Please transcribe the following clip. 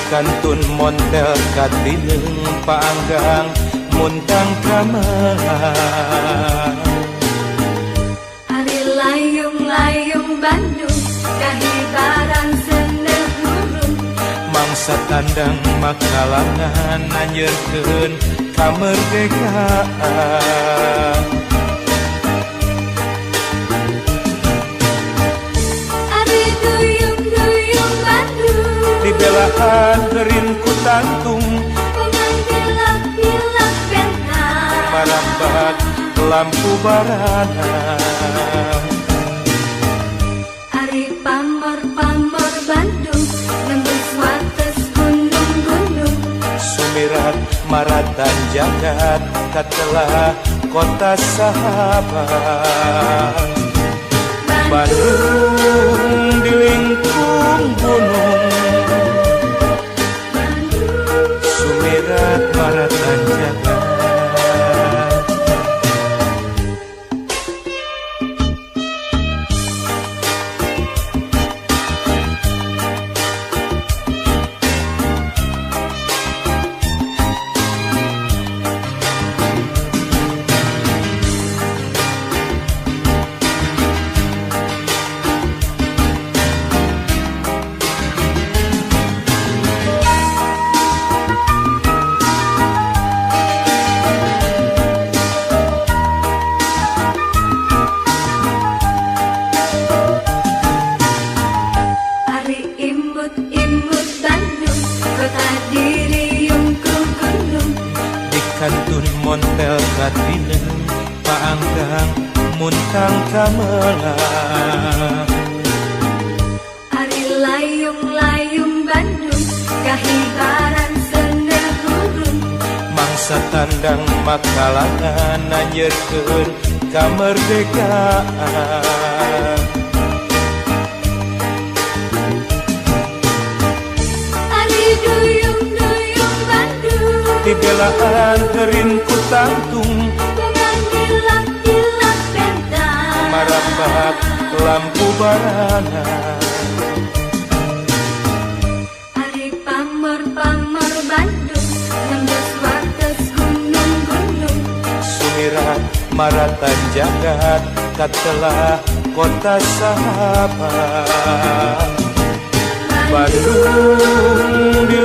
Kantun montel katineung paanggang muntang kamelang. Ari layung-layung Bandung kahibaran seuneuk gurung. Mangsa tandang makalangan anjeurkeun kamerdekaan. Ari duyung-duyung Bandung Dibelahan geurin ku tantung dengan bilak-bilak bentang. marambat lampu barana. Ari pamor-pamor Bandung nembus wates gunung-gunung. Sumirat maratan jagat katelah kota sahabat. Bandung di lingkung gunung, sumirat maratan jagat. Imut Bandung, kota diriung ku gunung. Di kantun montel katineung paanggang muntang kamelang. Ari layung-layung Bandung kahibaran seuneuk gurung. Mangsa tandang makalangan anjeurkeun kamerdekaan. Dibelahan geurin ku tantung dengan bilak-bilak bentang. marambat lampu barana. Ari pamor-pamor Bandung nembus wates gunung-gunung. Sumirat maratan jagat katelah kota sahabat. Bandung di